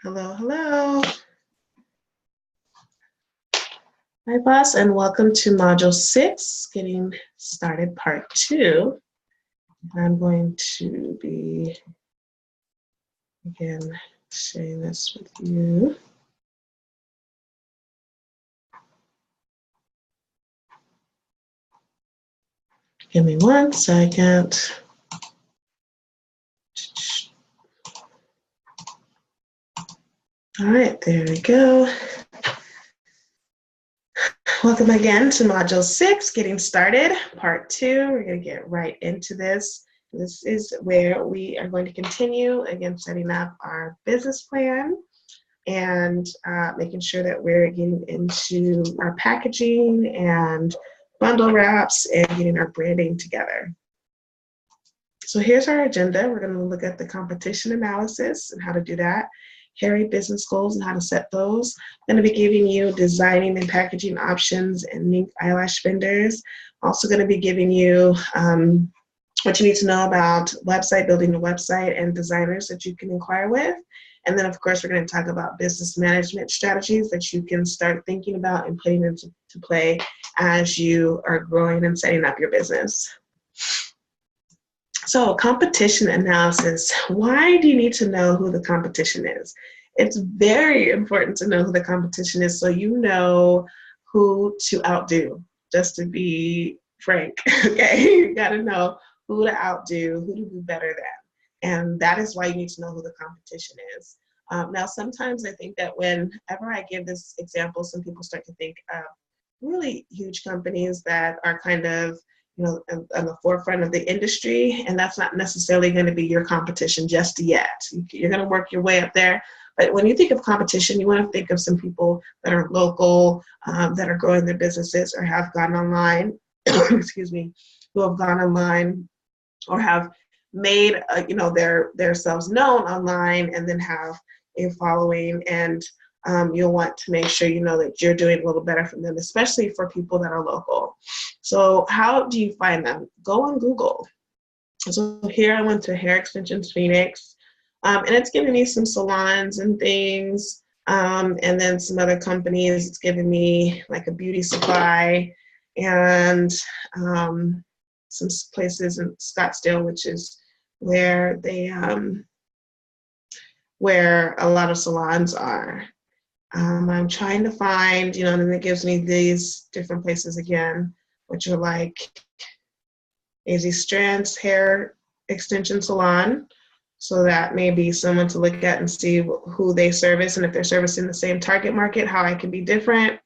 Hello, hello. Hi, boss, and welcome to Module 6, Getting Started Part 2. I'm going to be, again, sharing this with you. Give me 1 second. All right, there we go. Welcome again to Module 6, Getting Started, Part 2. We're going to get right into this. This is where we are going to continue, again, setting up our business plan and making sure that we're getting into our packaging and bundle wraps and getting our branding together. So here's our agenda. We're going to look at the competition analysis and how to do that. Hairy business goals and how to set those. I'm going to be giving you designing and packaging options and mink eyelash vendors. Also going to be giving you what you need to know about building a website and designers that you can inquire with. And then, of course, we're going to talk about business management strategies that you can start thinking about and putting into play as you are growing and setting up your business. So, competition analysis. Why do you need to know who the competition is? It's very important to know who the competition is so you know who to outdo, just to be frank, okay? You got to know who to outdo, who to do better than. And that is why you need to know who the competition is. Now, sometimes I think that whenever I give this example, some people start to think of really huge companies that are kind of on the forefront of the industry, and that's not necessarily going to be your competition just yet. You're going to work your way up there. But when you think of competition, you want to think of some people that are local, that are growing their businesses or have gone online, excuse me, who have gone online or have made their selves known online and then have a following, and you'll want to make sure you know that you're doing a little better for them, especially for people that are local. So how do you find them? Go on Google. So here I went to Hair Extensions Phoenix, and it's giving me some salons and things, and then some other companies. It's giving me like a beauty supply and some places in Scottsdale, which is where where a lot of salons are. I'm trying to find, and then it gives me these different places again, which are like AZ Strands Hair Extension Salon. So that may be someone to look at and see who they service, and if they're servicing the same target market, how I can be different.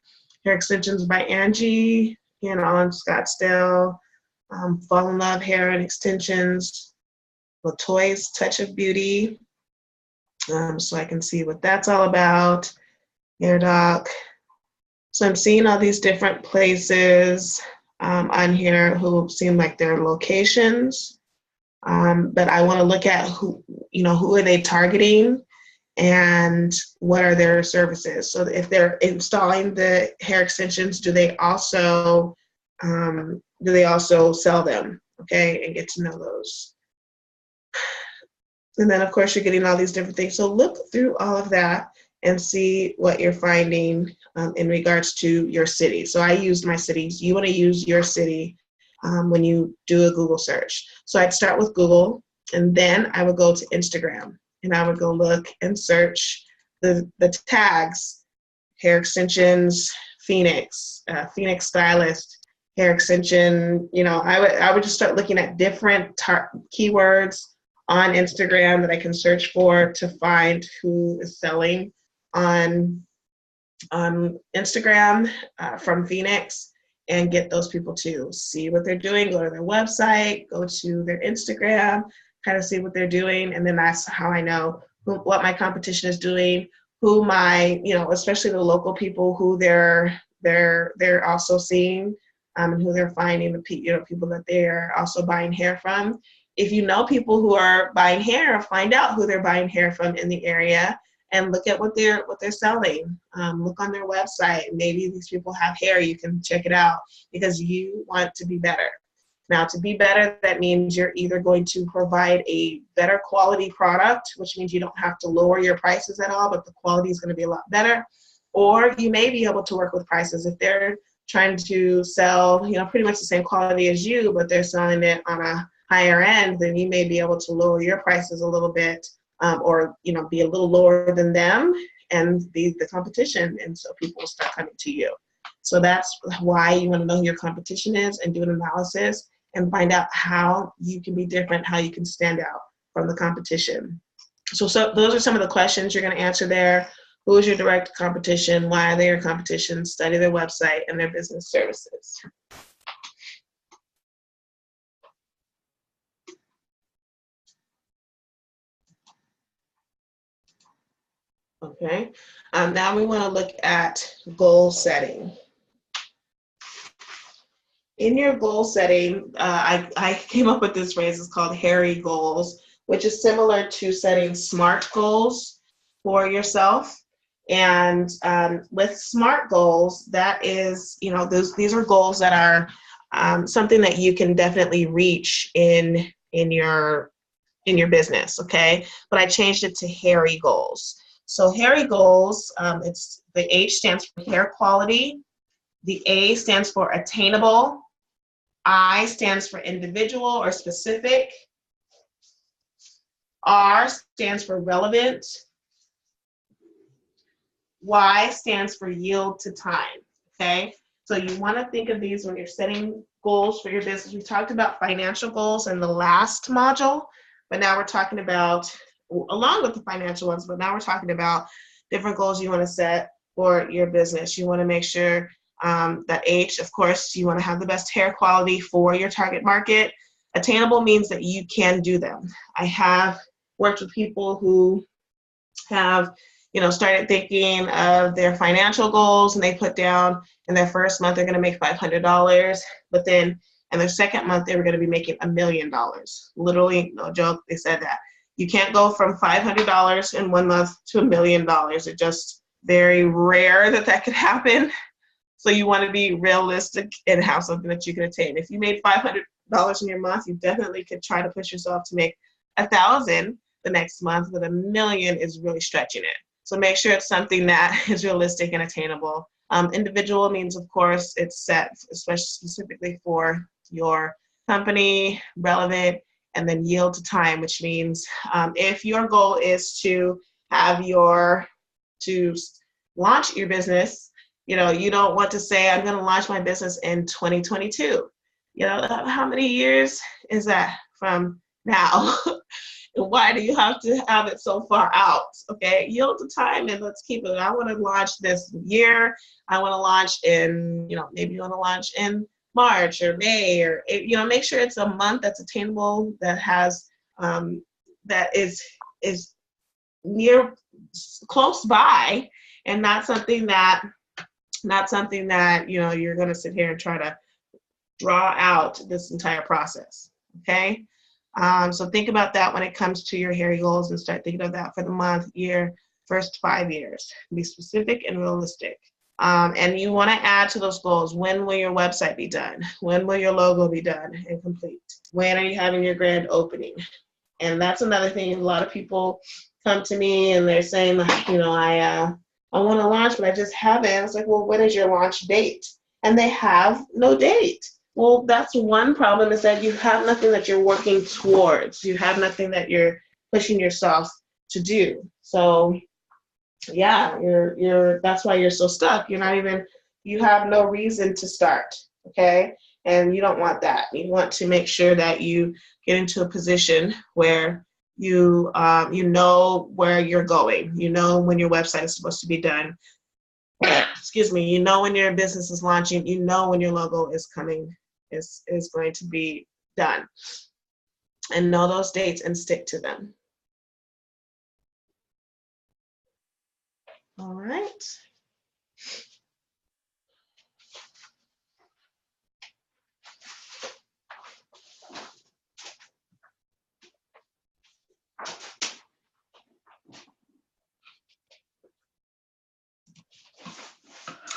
Hair Extensions by Angie, in Scottsdale. Fall in Love Hair and Extensions. Latoya's Touch of Beauty. So I can see what that's all about. Hair Doc. So I'm seeing all these different places on here who seem like their locations, but I want to look at who are they targeting and what are their services. So if they're installing the hair extensions, do they also sell them? Okay, and get to know those. And then, of course, you're getting all these different things. So look through all of that and see what you're finding in regards to your city. So I used my cities. You want to use your city when you do a Google search. So I'd start with Google, and then I would go to Instagram, and I would go look and search the tags, hair extensions, Phoenix, Phoenix stylist, hair extension. I would just start looking at different keywords on Instagram that I can search for to find who is selling on Instagram from Phoenix, and get those people to see what they're doing, go to their website, go to their Instagram, kind of see what they're doing, and then that's how I know what my competition is doing, who my, especially the local people, who they're also seeing, and who they're finding, the people that they're also buying hair from. If you know people who are buying hair, find out who they're buying hair from in the area and look at what they're selling. Look on their website. Maybe these people have hair. You can check it out because you want to be better. Now, to be better, that means you're either going to provide a better quality product, which means you don't have to lower your prices at all, but the quality is going to be a lot better. Or you may be able to work with prices. If they're trying to sell, pretty much the same quality as you, but they're selling it on a higher end, then you may be able to lower your prices a little bit, or be a little lower than them and be the competition, and so people will start coming to you. So that's why you want to know who your competition is and do an analysis and find out how you can be different, how you can stand out from the competition. So those are some of the questions you're going to answer there. Who is your direct competition? Why are they your competition? Study their website and their business services. Okay, now we want to look at goal setting. In your goal setting, I came up with this phrase. It's called hairy goals, which is similar to setting SMART goals for yourself. And with SMART goals, that is, these are goals that are something that you can definitely reach in your business. Okay, but I changed it to hairy goals. So hairy goals, it's the H stands for hair quality, the A stands for attainable, I stands for individual or specific, R stands for relevant, Y stands for yield to time. Okay, so you want to think of these when you're setting goals for your business. We talked about financial goals in the last module, but now we're talking about, along with the financial ones, but now we're talking about different goals you want to set for your business. You want to make sure that H, of course, you want to have the best hair quality for your target market. Attainable means that you can do them. I have worked with people who have, started thinking of their financial goals, and they put down in their first month they're going to make $500, but then in their second month they were going to be making $1 million. Literally, no joke, they said that. You can't go from $500 in 1 month to $1 million. It's just very rare that could happen. So you want to be realistic and have something that you can attain. If you made $500 in your month, you definitely could try to push yourself to make $1,000 the next month, but $1 million is really stretching it. So make sure it's something that is realistic and attainable. Individual means, of course, it's set especially specifically for your company, relevant, and then yield to time, which means if your goal is to launch your business, you don't want to say, I'm going to launch my business in 2022. How many years is that from now? Why do you have to have it so far out? Okay, yield to time, and let's keep it. I want to launch this year. I want to launch in, maybe you want to launch in March or May, or, make sure it's a month that's attainable, that has, that is near, close by, and not something that you're going to sit here and try to draw out this entire process. Okay, so think about that when it comes to your hairy goals, and start thinking of that for the month, year, first 5 years. Be specific and realistic. And you want to add to those goals. When will your website be done? When will your logo be done and complete? When are you having your grand opening? And that's another thing. A lot of people come to me and they're saying, I want to launch, but I just haven't. It's like, well, when is your launch date? And they have no date. Well, that's one problem, is that you have nothing that you're working towards. You have nothing that you're pushing yourself to do. So yeah, that's why you're so stuck. You have no reason to start. Okay. And you don't want that. You want to make sure that you get into a position where you know where you're going. You know when your website is supposed to be done. Excuse me. You know when your business is launching. You know when your logo is coming, is going to be done. And know those dates and stick to them. All right.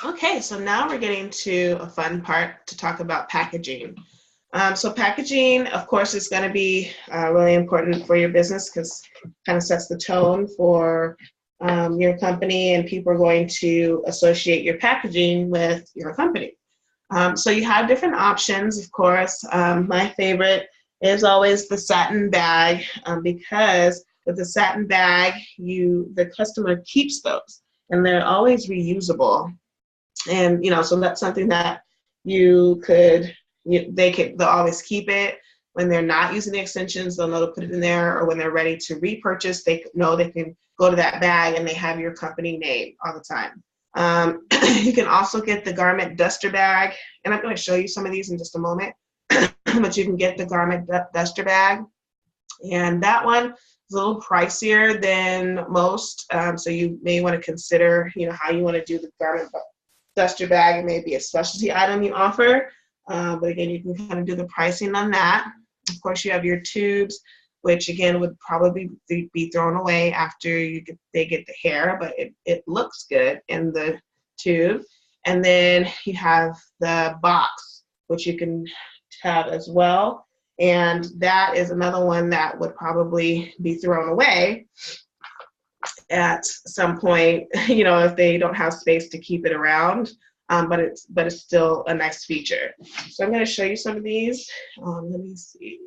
Okay, so now we're getting to a fun part to talk about packaging. So packaging, of course, is going to be really important for your business because it kind of sets the tone for your company, and people are going to associate your packaging with your company. So you have different options, of course. My favorite is always the satin bag because with the satin bag, the customer keeps those, and they're always reusable. And so that's something that they'll always keep it. When they're not using the extensions, they'll know to put it in there, or when they're ready to repurchase, they know they can go to that bag and they have your company name all the time. You can also get the garment duster bag, and I'm going to show you some of these in just a moment, but you can get the garment duster bag, and that one is a little pricier than most, so you may want to consider how you want to do the garment duster bag. It may be a specialty item you offer, but again, you can kind of do the pricing on that. Of course, you have your tubes, which again would probably be thrown away after they get the hair, but it looks good in the tube. And then you have the box, which you can have as well. And that is another one that would probably be thrown away at some point, if they don't have space to keep it around. But it's still a nice feature. So I'm going to show you some of these. Let me see.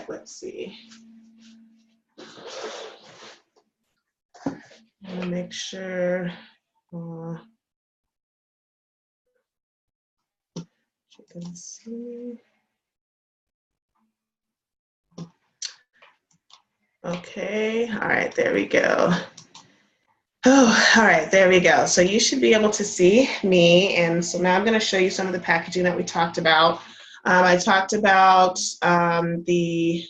Let's see. I'm going to make sure. You can see. Okay, all right, there we go. Oh, all right, there we go. So you should be able to see me. And so now I'm going to show you some of the packaging that we talked about. I talked about the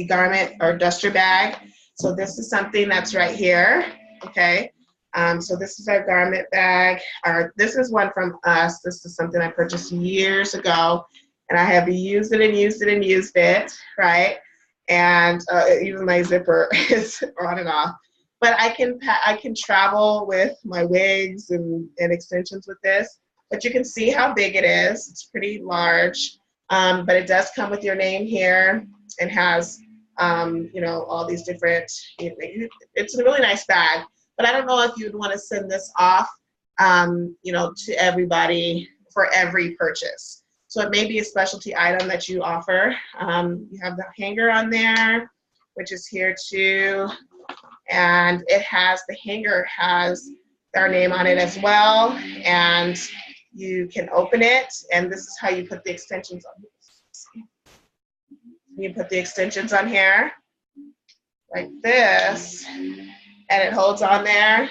garment or duster bag. So this is something that's right here, okay? So this is our garment bag. This is one from us. This is something I purchased years ago, and I have used it and used it and used it, right? And even my zipper is on and off. But I can travel with my wigs and extensions with this. But you can see how big it is. It's pretty large. But it does come with your name here and has, all these different, it's a really nice bag. But I don't know if you'd want to send this off, to everybody for every purchase. So it may be a specialty item that you offer. You have the hanger on there, which is here too. And the hanger has our name on it as well. And you can open it, and this is how you put the extensions on. You put the extensions on here, like this, and it holds on there.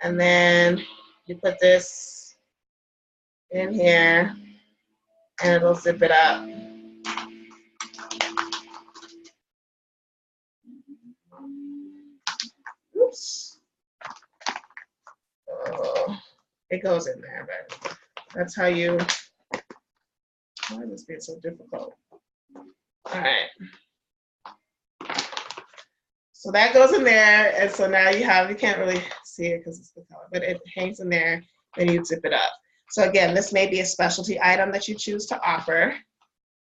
And then you put this in here, and it'll zip it up. Oops. Oh, it goes in there, but that's how you, why is this being so difficult? All right. So that goes in there, and so now you can't really see it because it's the color, but it hangs in there, then you zip it up. So again, this may be a specialty item that you choose to offer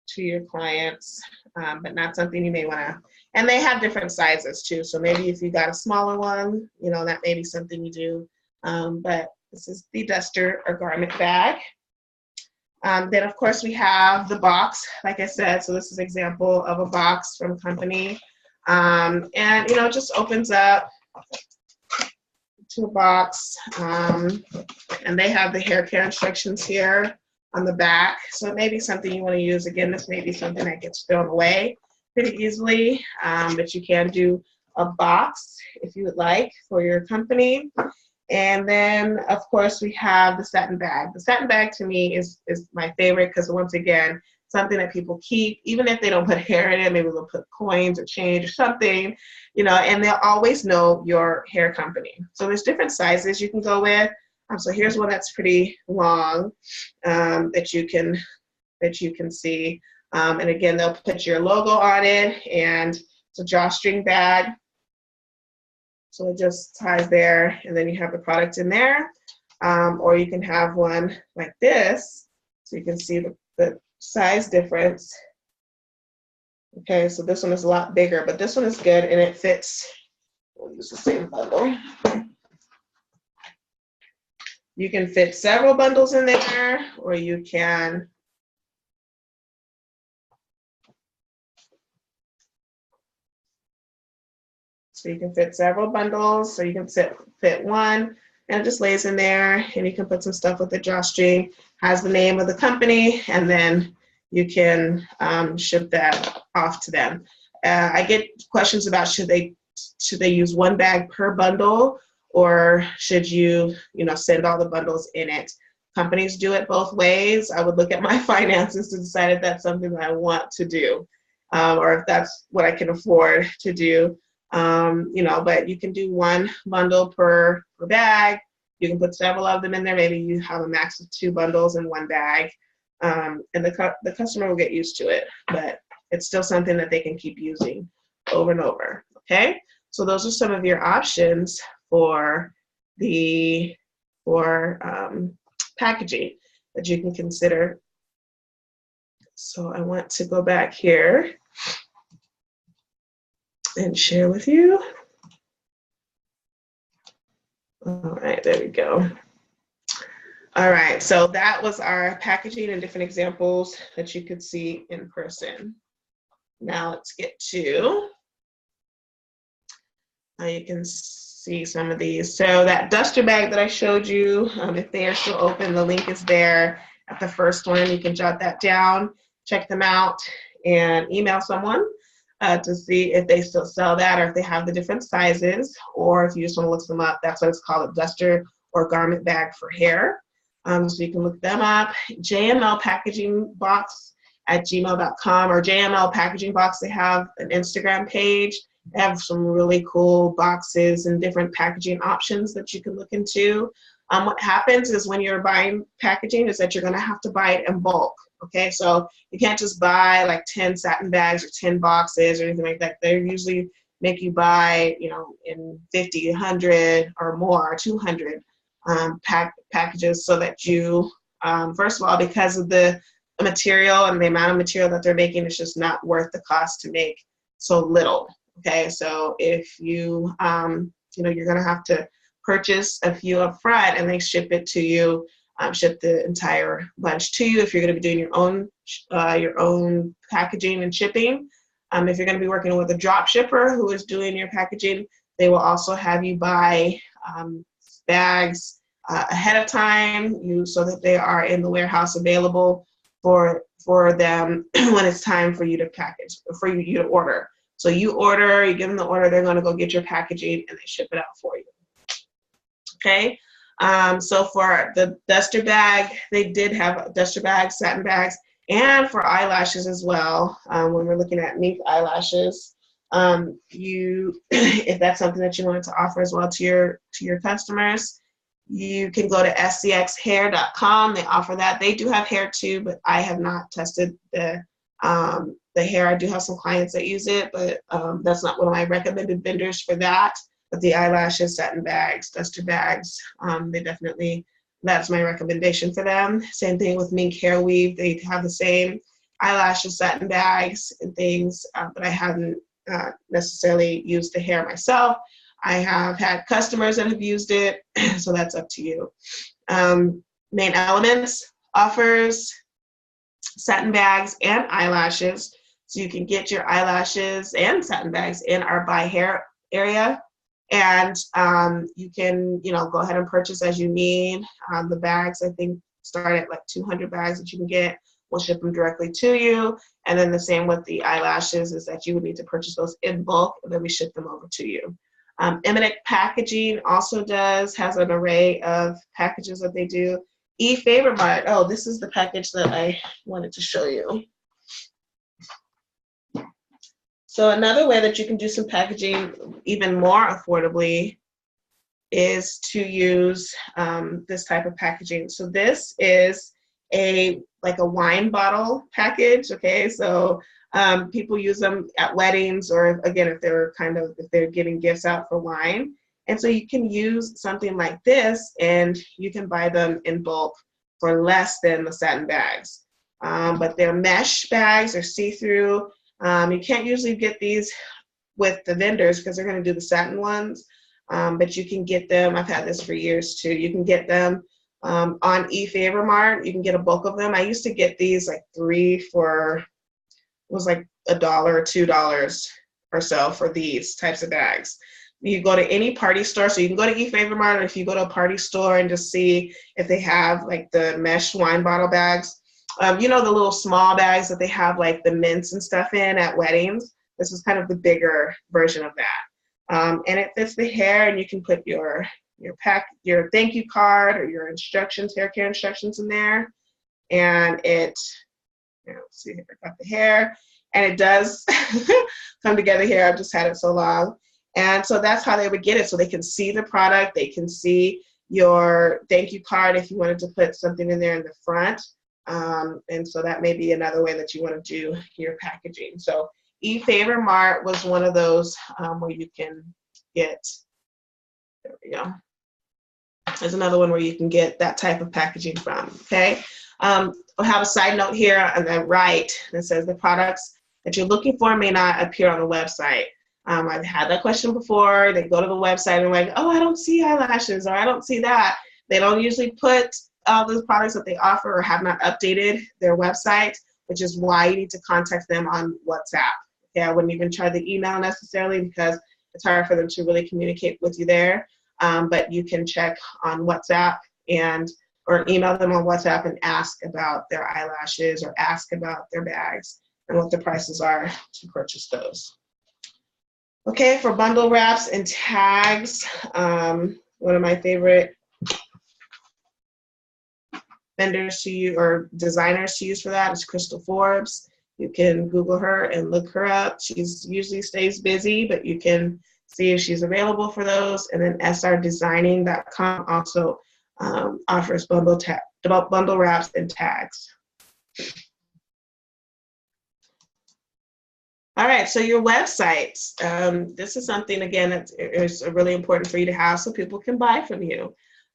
to your clients, but not something you may want to, and they have different sizes too. So maybe if you got a smaller one, that may be something you do. But this is the duster or garment bag. Then of course we have the box, like I said, so this is an example of a box from company. And it just opens up to a box, and they have the hair care instructions here on the back. So it may be something you want to use. Again, this may be something that gets thrown away pretty easily, but you can do a box if you would like for your company. And then, of course, we have the satin bag. The satin bag to me is my favorite because, once again, something that people keep, even if they don't put hair in it, maybe they'll put coins or change or something, and they'll always know your hair company. So there's different sizes you can go with. So here's one that's pretty long that you can see. And again, they'll put your logo on it, and it's a drawstring bag. So it just ties there, and then you have the product in there. Or you can have one like this, so you can see the size difference. Okay, so this one is a lot bigger, but this one is good, and it fits. We'll use the same bundle. You can fit several bundles in there, or you can fit several bundles, so you can fit one, and it just lays in there, and you can put some stuff with the drawstring, has the name of the company, and then you can ship that off to them. I get questions about should they use one bag per bundle, or should you send all the bundles in it? Companies do it both ways. I would look at my finances to decide if that's something that I want to do, or if that's what I can afford to do. But you can do one bundle per bag. You can put several of them in there. Maybe you have a max of 2 bundles in one bag, and the customer will get used to it, but it's still something that they can keep using over and over. Okay, so those are some of your options for packaging that you can consider. So I want to go back here and share with you. All right, there we go. All right, so that was our packaging and different examples that you could see in person. Now let's get to, you can see some of these. So that duster bag that I showed you, if they are still open, the link is there at the first one. You can jot that down, check them out, and email someone to see if they still sell that, or if they have the different sizes, or if you just want to look them up. That's what it's called, a duster or garment bag for hair. So you can look them up. JML Packaging Box at gmail.com, or JML Packaging Box. They have an Instagram page. They have some really cool boxes and different packaging options that you can look into. What happens is when you're buying packaging is that you're going to have to buy it in bulk. Okay, so you can't just buy like 10 satin bags or 10 boxes or anything like that. They usually make you buy, in 50, 100 or more, 200 packages, so that you, first of all, because of the material and the amount of material that they're making, it's just not worth the cost to make so little. Okay, so if you, you're going to have to purchase a few up front, and they ship it to you, ship the entire bunch to you if you're going to be doing your own packaging and shipping. If you're going to be working with a drop shipper who is doing your packaging, they will also have you buy bags ahead of time, so that they are in the warehouse available for them when it's time for you to package, for you to order. So you order, you give them the order, they're going to go get your packaging, and they ship it out for you. Okay. So for the duster bag, they did have duster bags, satin bags, and for eyelashes as well. When we're looking at mink eyelashes, if that's something that you wanted to offer as well to your customers, you can go to scxhair.com. They offer that. They do have hair too, but I have not tested the hair. I do have some clients that use it, but that's not one of my recommended vendors for that. But the eyelashes, satin bags, duster bags, that's my recommendation for them. Same thing with mink hair weave. They have the same eyelashes, satin bags, and things, but I haven't necessarily used the hair myself. I have had customers that have used it, so that's up to you. Main Elements offers satin bags and eyelashes, so you can get your eyelashes and satin bags in our buy hair area. And you can, go ahead and purchase as you need. The bags, I think, start at like 200 bags that you can get. We'll ship them directly to you. And then the same with the eyelashes is that you would need to purchase those in bulk, and then we ship them over to you. Eminent Packaging also has an array of packages that they do. Favorite Mart. Oh, this is the package that I wanted to show you. So another way that you can do some packaging even more affordably is to use this type of packaging. So this is like a wine bottle package. Okay, so people use them at weddings, or again, if they're giving gifts out for wine. And so you can use something like this, and you can buy them in bulk for less than the satin bags. But they're mesh bags, they're see-through. You can't usually get these with the vendors because they're going to do the satin ones. But you can get them. I've had this for years too. You can get them on eFavorMart. You can get a bulk of them. I used to get these like 3 for, it was like $1 or $2 or so for these types of bags. You go to any party store, so you can go to eFavorMart, or if you go to a party store and just see if they have like the mesh wine bottle bags. You know, the little small bags that they have like the mints and stuff in at weddings. This is kind of the bigger version of that. And it fits the hair, and you can put your thank you card or your instructions, hair care instructions in there. And it, let's see if I got the hair, and it does come together here. I've just had it so long. And so that's how they would get it. So they can see the product, they can see your thank you card if you wanted to put something in there in the front. And so that may be another way that you want to do your packaging. So eFavorMart was one of those where you can get, there we go. There's another one where you can get that type of packaging from, okay? We'll have a side note here on the right that says the products that you're looking for may not appear on the website. I've had that question before. They go to the website and like, oh, I don't see eyelashes, or I don't see that. They don't usually put all the products that they offer or have not updated their website, which is why you need to contact them on WhatsApp. Okay, I wouldn't even try the email necessarily because it's hard for them to really communicate with you there. But you can check on WhatsApp or email them on WhatsApp and ask about their eyelashes or ask about their bags and what the prices are to purchase those. Okay, for bundle wraps and tags, one of my favorite vendors to use or designers to use for that is Crystal Forbes. You can Google her and look her up. She usually stays busy, but you can see if she's available for those. And then srdesigning.com also offers bundle wraps and tags. All right, so your website. This is something, again, that is really important for you to have so people can buy from you.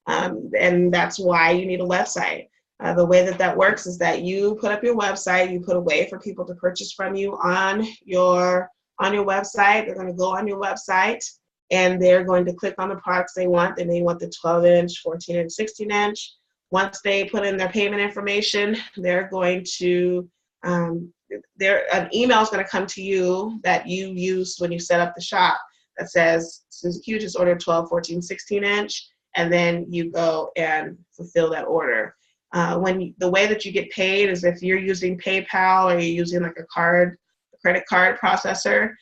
And that's why you need a website. The way that works is that you put up your website, you put a way for people to purchase from you on your website. They're going to go on your website and they're going to click on the products they want. They may want the 12-inch, 14-inch, 16-inch. Once they put in their payment information, they're going to, an email is going to come to you that you used when you set up the shop that says, Suzuki, you just ordered 12, 14, 16-inch, and then you go and fulfill that order. The way that you get paid is if you're using PayPal or you're using like a credit card processor.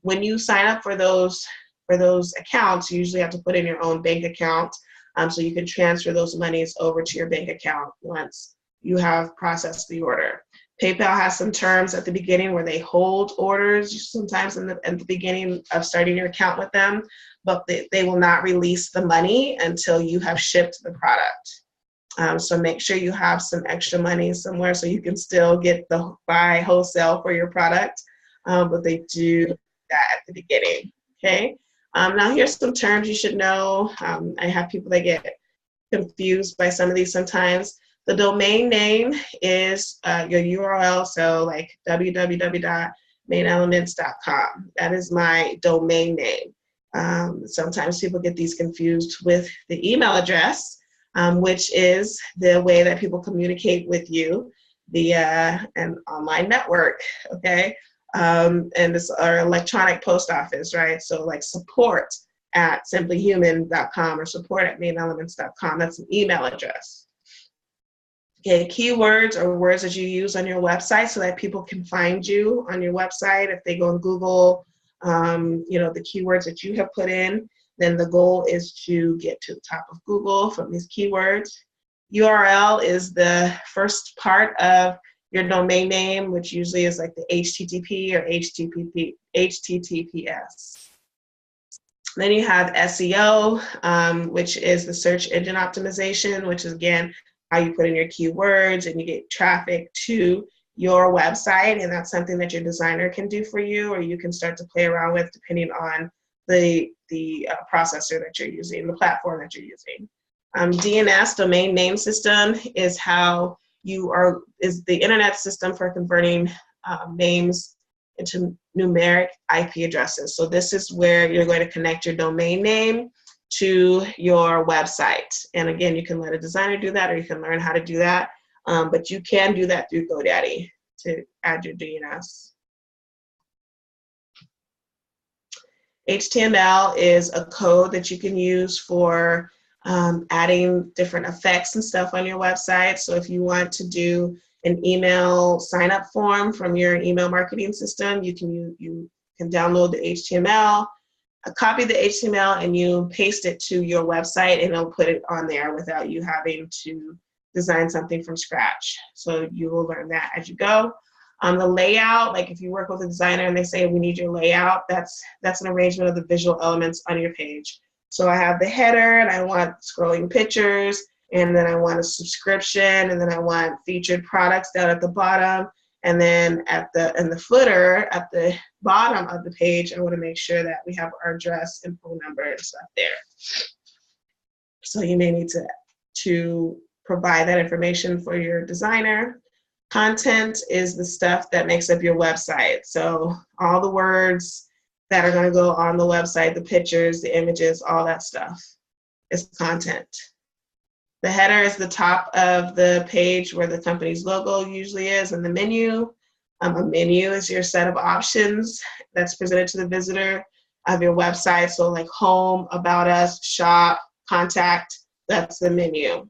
When you sign up for those accounts, you usually have to put in your own bank account, so you can transfer those monies over to your bank account once you have processed the order. PayPal has some terms at the beginning where they hold orders sometimes at the beginning of starting your account with them, but they will not release the money until you have shipped the product. So make sure you have some extra money somewhere so you can still buy wholesale for your product, but they do that at the beginning, okay? Now here's some terms you should know. I have people that get confused by some of these sometimes. The domain name is your URL, so like www.mainelements.com. That is my domain name. Sometimes people get these confused with the email address, which is the way that people communicate with you via an online network, okay? And it's our electronic post office, right? So like support@simplyhuman.com or support@mainelements.com. That's an email address. Okay, keywords are words that you use on your website so that people can find you on your website. If they go and Google, the keywords that you have put in, then the goal is to get to the top of Google from these keywords. URL is the first part of your domain name, which usually is like the HTTP or HTTPS. Then you have SEO, which is the search engine optimization, which is, again, how you put in your keywords and you get traffic to your website. And that's something that your designer can do for you, or you can start to play around with depending on the processor that you're using, the platform that you're using. DNS, domain name system, is is the internet system for converting names into numeric IP addresses. So this is where you're going to connect your domain name to your website. And again, you can let a designer do that, or you can learn how to do that. But you can do that through GoDaddy to add your DNS. HTML is a code that you can use for adding different effects and stuff on your website. So if you want to do an email sign-up form from your email marketing system, you can download the HTML, copy the HTML, and you paste it to your website, and it'll put it on there without you having to design something from scratch. So you will learn that as you go. The layout, like if you work with a designer and they say, we need your layout, that's an arrangement of the visual elements on your page. So I have the header, and I want scrolling pictures, and then I want a subscription, and then I want featured products down at the bottom, and then in the footer at the bottom of the page, I want to make sure that we have our address and phone number and stuff there. So you may need to provide that information for your designer. Content is the stuff that makes up your website. So all the words that are going to go on the website, the pictures, the images, all that stuff is content. The header is the top of the page where the company's logo usually is, and the menu. A menu is your set of options that's presented to the visitor of your website. So like home, about us, shop, contact, that's the menu.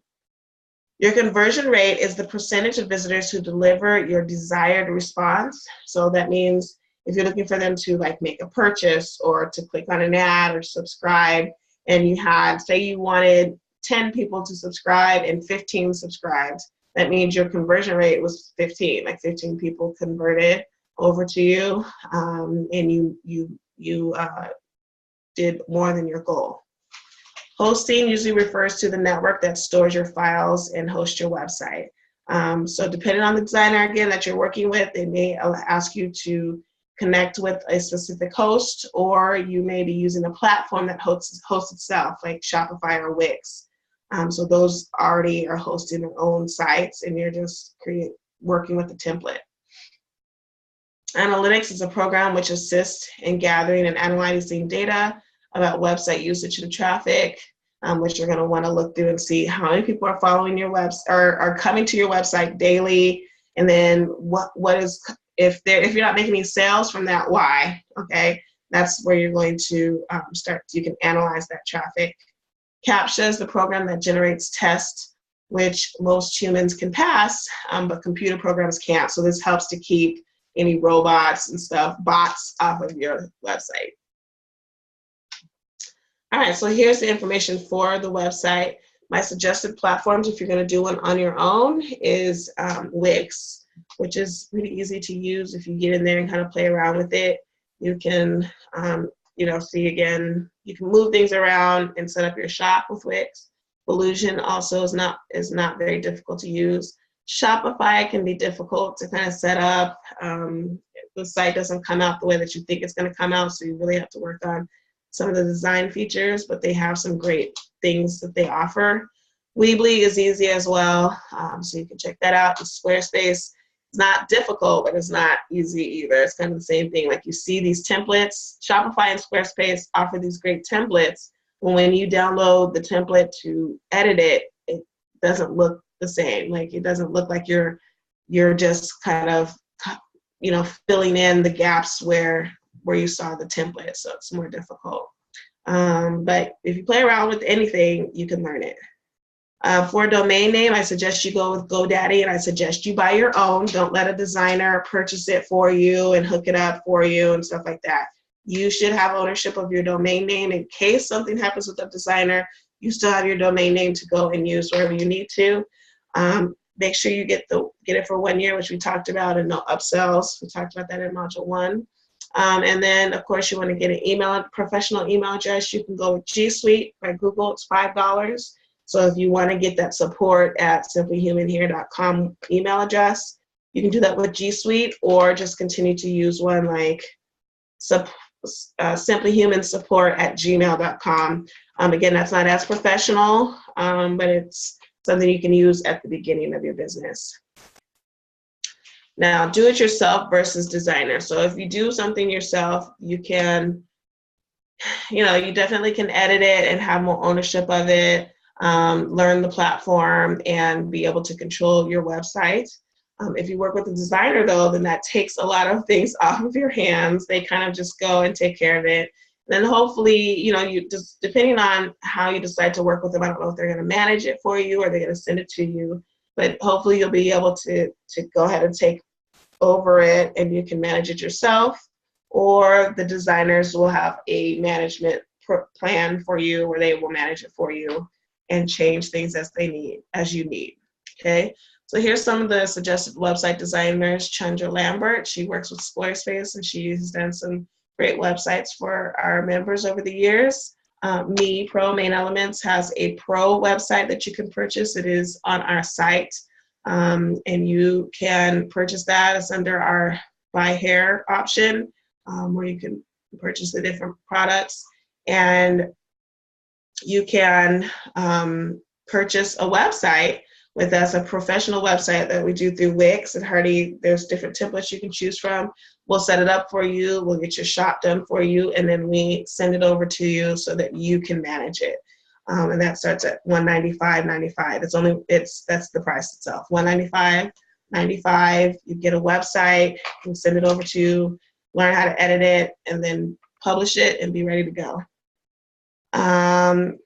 Your conversion rate is the percentage of visitors who deliver your desired response. So that means if you're looking for them to like make a purchase or to click on an ad or subscribe, and you had, say you wanted 10 people to subscribe and 15 subscribed, that means your conversion rate was 15, like 15 people converted over to you, and you did more than your goal. Hosting usually refers to the network that stores your files and hosts your website. So depending on the designer, again, that you're working with, they may ask you to connect with a specific host, or you may be using a platform that hosts itself, like Shopify or Wix. So those already are hosting their own sites, and you're just working with the template. Analytics is a program which assists in gathering and analyzing data about website usage and traffic, which you're going to want to look through and see how many people are following your website or are coming to your website daily, and then what is, if you're not making any sales from that, why? Okay, that's where you're going to start. You can analyze that traffic. CAPTCHA is the program that generates tests which most humans can pass, but computer programs can't. So this helps to keep any robots and bots off of your website. All right, so here's the information for the website. My suggested platforms, if you're going to do one on your own, is Wix, which is pretty easy to use. If you get in there and kind of play around with it, you can, see again, you can move things around and set up your shop with Wix. Illusion also is not very difficult to use. Shopify can be difficult to kind of set up. The site doesn't come out the way that you think it's going to come out, so you really have to work on some of the design features, but they have some great things that they offer. Weebly is easy as well, so you can check that out. Squarespace is not difficult, but it's not easy either. It's kind of the same thing. Like you see these templates, Shopify and Squarespace offer these great templates. When you download the template to edit it, it doesn't look the same. Like it doesn't look like you're just kind of, filling in the gaps where you saw the template, so it's more difficult. But if you play around with anything, you can learn it. For a domain name, I suggest you go with GoDaddy, and I suggest you buy your own. Don't let a designer purchase it for you and hook it up for you and stuff like that. You should have ownership of your domain name. In case something happens with the designer, you still have your domain name to go and use wherever you need to. Make sure you get it for 1 year, which we talked about, and no upsells. We talked about that in module 1. And then, of course, you want to get an email, professional email address. You can go with G Suite by Google. It's $5. So if you want to get that support at simplyhumanhair.com email address, you can do that with G Suite, or just continue to use one like simplyhumansupport@gmail.com. Again, that's not as professional, but it's something you can use at the beginning of your business. Now, do it yourself versus designer. So if you do something yourself, you can, you definitely can edit it and have more ownership of it, learn the platform, and be able to control your website. If you work with a designer, though, then that takes a lot of things off of your hands. They kind of just go and take care of it. Then hopefully, you just, depending on how you decide to work with them, I don't know if they're going to manage it for you or they're going to send it to you, but hopefully you'll be able to go ahead and take over it and you can manage it yourself, or the designers will have a management plan for you where they will manage it for you and change things as you need. Okay, so here's some of the suggested website designers. Chandra Lambert, she works with Squarespace and she has done some great websites for our members over the years. Pro Main Elements has a pro website that you can purchase. It is on our site. And you can purchase that. It's under our buy hair option, where you can purchase the different products, and you can purchase a website with us, a professional website that we do through Wix and Hardy. There's different templates you can choose from. We'll set it up for you. We'll get your shop done for you, and then we send it over to you so that you can manage it. And that starts at $195.95. That's the price itself. $195.95. You get a website, you send it over to you, learn how to edit it, and then publish it and be ready to go.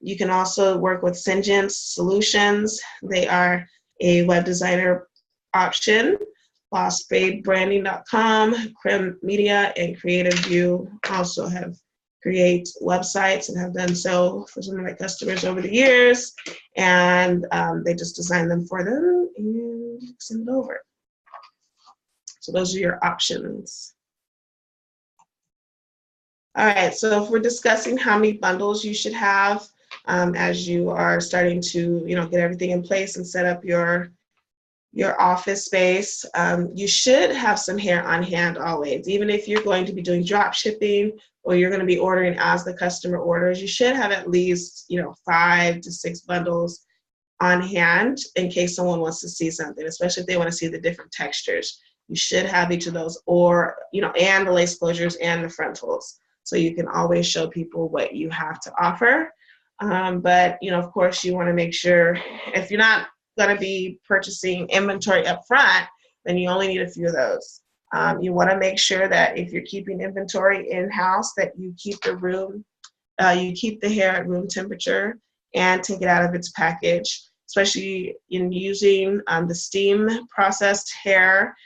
You can also work with Syngent Solutions. They are a web designer option. BossBabeBranding.com, Crim Media, and Creative View also create websites and have done so for some of my customers over the years, and they just design them for them and send it over. So those are your options. All right, so if we're discussing how many bundles you should have as you are starting to get everything in place and set up your office space, you should have some hair on hand always. Even if you're going to be doing drop shipping or you're going to be ordering as the customer orders, you should have at least 5 to 6 bundles on hand in case someone wants to see something, especially if they want to see the different textures. You should have each of those, or and the lace closures and the frontals, so you can always show people what you have to offer. But of course, you want to make sure, if you're not going to be purchasing inventory up front, then you only need a few of those. You want to make sure that if you're keeping inventory in-house, that you keep the hair at room temperature and take it out of its package, especially in using the steam processed hair,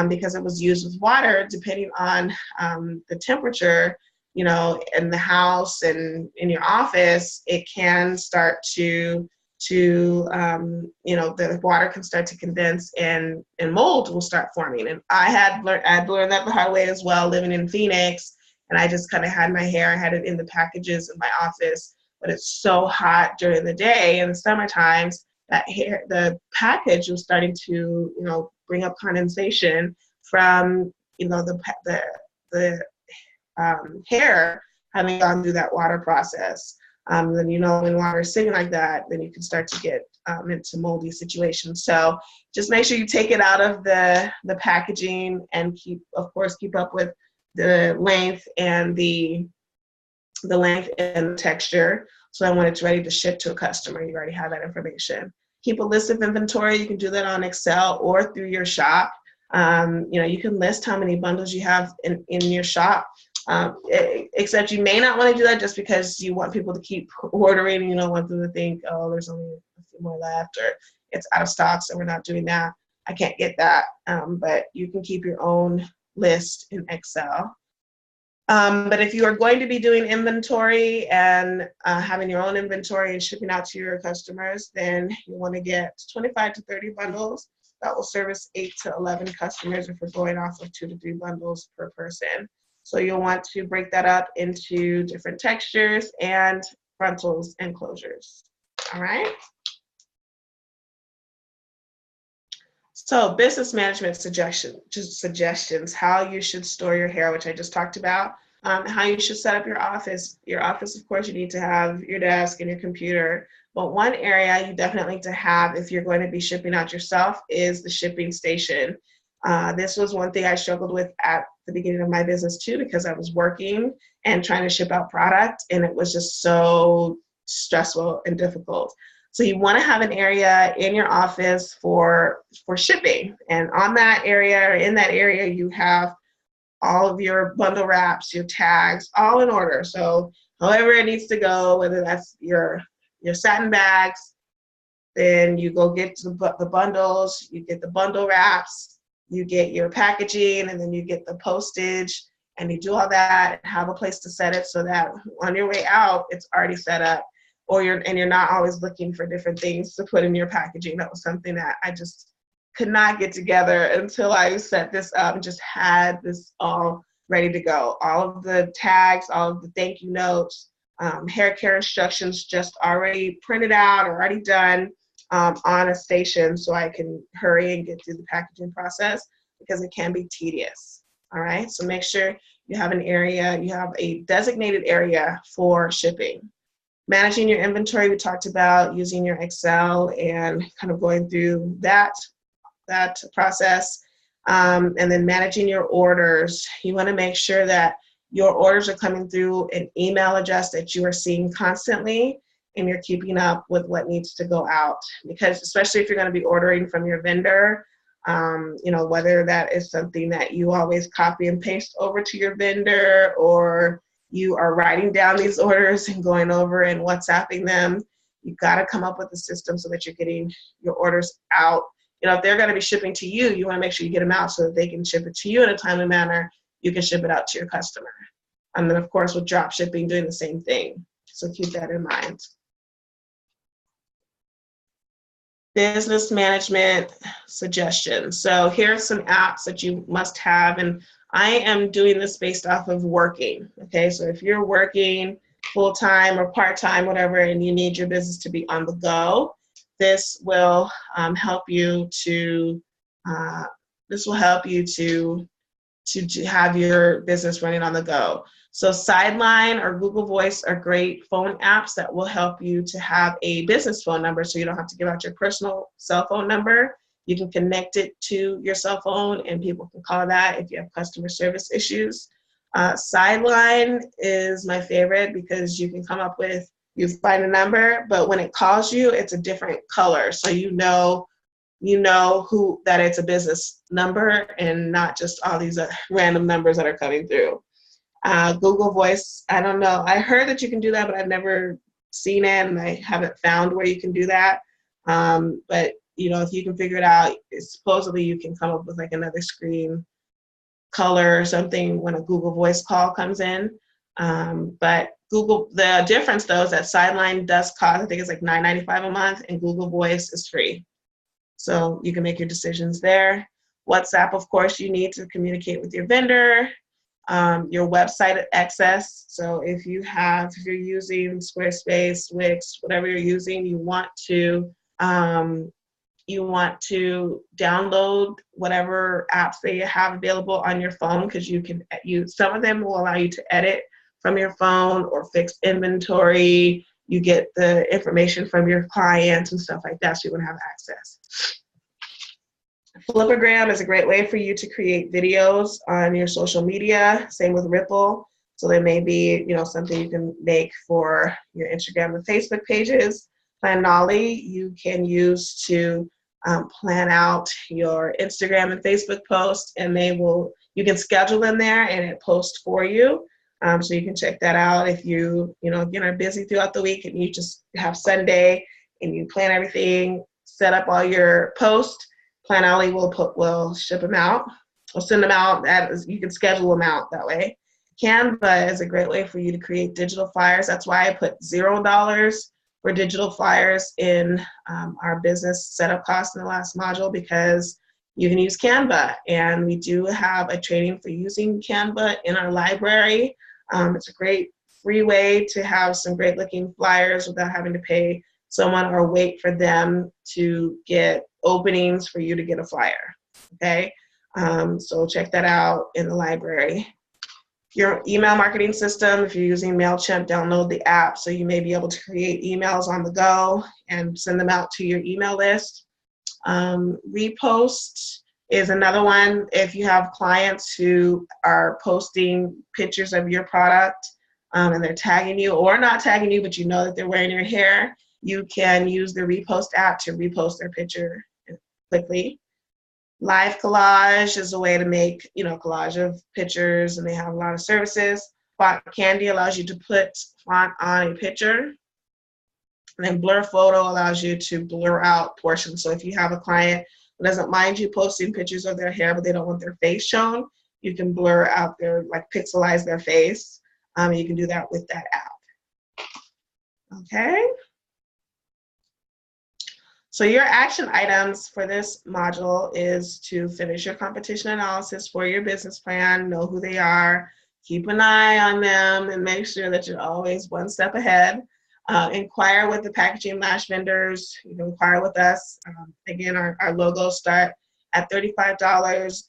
because it was used with water. Depending on the temperature, in the house and in your office, it can start to the water can start to condense and mold will start forming. And I'd learned that the hard way as well, living in Phoenix, and I just kind of had my hair, I had it in the packages in my office, but it's so hot during the day in the summer times that the package was starting to, bring up condensation from, the hair having gone through that water process. Then when water is sitting like that, then you can start to get into moldy situations. So just make sure you take it out of the packaging and keep up with the length and the texture. So when it's ready to ship to a customer, you already have that information. Keep a list of inventory. You can do that on Excel or through your shop. You can list how many bundles you have in your shop. Except you may not want to do that just because you want people to keep ordering, and you don't want them to think, oh, there's only a few more left, or it's out of stock, so we're not doing that. I can't get that. But you can keep your own list in Excel. But if you are going to be doing inventory and having your own inventory and shipping out to your customers, then you want to get 25 to 30 bundles. That will service 8 to 11 customers if we're going off of 2 to 3 bundles per person. So you'll want to break that up into different textures and frontals and closures. All right. So business management suggestions, how you should store your hair, which I just talked about, how you should set up your office. Your office, of course, you need to have your desk and your computer. But one area you definitely need to have if you're going to be shipping out yourself is the shipping station. This was one thing I struggled with at the beginning of my business too, because I was working and trying to ship out product, and it was just so stressful and difficult. So you want to have an area in your office for shipping, and on that area, or in that area, you have all of your bundle wraps, your tags, all in order. So however it needs to go, whether that's your satin bags, then you go get the bundles, you get the bundle wraps, you get your packaging, and then you get the postage, and you do all that and have a place to set it so that on your way out, it's already set up. Or you're not always looking for different things to put in your packaging. That was something that I just could not get together until I set this up and just had this all ready to go. All of the tags, all of the thank you notes, hair care instructions just already printed out or already done on a station, so I can hurry and get through the packaging process, because it can be tedious. All right, so make sure you have an area, you have a designated area for shipping. Managing your inventory, we talked about using your Excel and kind of going through that process. And then managing your orders. You want to make sure that your orders are coming through an email address that you are seeing constantly, and you're keeping up with what needs to go out. Because especially if you're going to be ordering from your vendor, whether that is something that you always copy and paste over to your vendor, or you are writing down these orders and going over and WhatsApping them, you've got to come up with a system so that you're getting your orders out. If they're going to be shipping to you, you want to make sure you get them out so that they can ship it to you in a timely manner. You can ship it out to your customer. And then, of course, with drop shipping, doing the same thing. So keep that in mind. Business management suggestions. So here are some apps that you must have, and I am doing this based off of working. Okay, so if you're working full-time or part-time, whatever, and you need your business to be on the go, this will help you to have your business running on the go. So Sideline or Google Voice are great phone apps that will help you to have a business phone number, so you don't have to give out your personal cell phone number. You can connect it to your cell phone, and people can call that if you have customer service issues. Sideline is my favorite because you find a number, but when it calls you, it's a different color, so you know that it's a business number and not just all these random numbers that are coming through. Google Voice, I don't know. I heard that you can do that, but I've never seen it, and I haven't found where you can do that. But if you can figure it out, supposedly you can come up with like another screen color or something when a Google Voice call comes in. But the difference though is that Sideline does cost, I think it's like $9.95 a month, and Google Voice is free. So you can make your decisions there. WhatsApp, of course, you need to communicate with your vendor. Your website access. So if you're using Squarespace, Wix, whatever you're using, you want to download whatever apps they have available on your phone, because some of them will allow you to edit from your phone or fix inventory. You get the information from your clients and stuff like that, so you're going to have access. Flipagram is a great way for you to create videos on your social media. Same with Ripple. So there may be, something you can make for your Instagram and Facebook pages. Planoly you can use to plan out your Instagram and Facebook posts, and you can schedule them there and it posts for you. So you can check that out if you are busy throughout the week and you just have Sunday and you plan everything, set up all your posts. Planoly will ship them out. We'll send them out. You can schedule them out that way. Canva is a great way for you to create digital flyers. That's why I put $0 for digital flyers in our business setup cost in the last module, because You can use Canva, and we do have a training for using Canva in our library. It's a great free way to have some great looking flyers without having to pay someone or wait for them to get openings for you to get a flyer, okay? So check that out in the library. Your email marketing system, if you're using MailChimp, download the app so you may be able to create emails on the go and send them out to your email list. Repost is another one. If you have clients who are posting pictures of your product and they're tagging you or not tagging you, but you know that they're wearing your hair, you can use the Repost app to repost their picture quickly. Live collage is a way to make, collage of pictures, and they have a lot of services. Font Candy allows you to put font on a picture. And then Blur Photo allows you to blur out portions. So if you have a client who doesn't mind you posting pictures of their hair, but they don't want their face shown, you can blur out pixelize their face. You can do that with that app. Okay. So your action items for this module is to finish your competition analysis for your business plan, know who they are, keep an eye on them, and make sure that you're always one step ahead. Inquire with the packaging lash vendors. You can inquire with us. Again, our logos start at $35.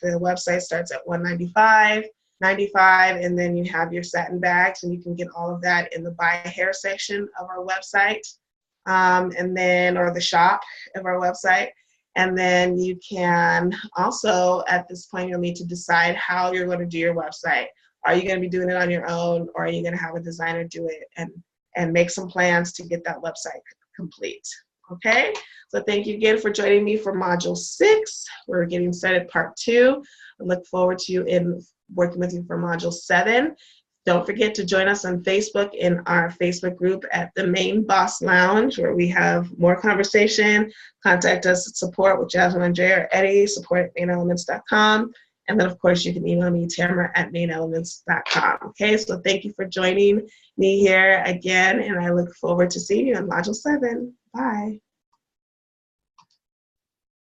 The website starts at $195, and then you have your satin bags, and you can get all of that in the buy hair section of our website. Or the shop of our website. And then you can also, at this point, you'll need to decide how you're going to do your website. Are you going to be doing it on your own, or are you going to have a designer do it and make some plans to get that website complete? Okay, so thank you again for joining me for Module 6. We're getting started part 2. I look forward to working with you for Module 7. Don't forget to join us on Facebook in our Facebook group at the Main Boss Lounge, where we have more conversation. Contact us at support with Jasmine, Andrea, or Eddie, support@mainelements.com. And then, of course, you can email me, Tamara@mainelements.com. Okay, so thank you for joining me here again, and I look forward to seeing you on Module 7. Bye.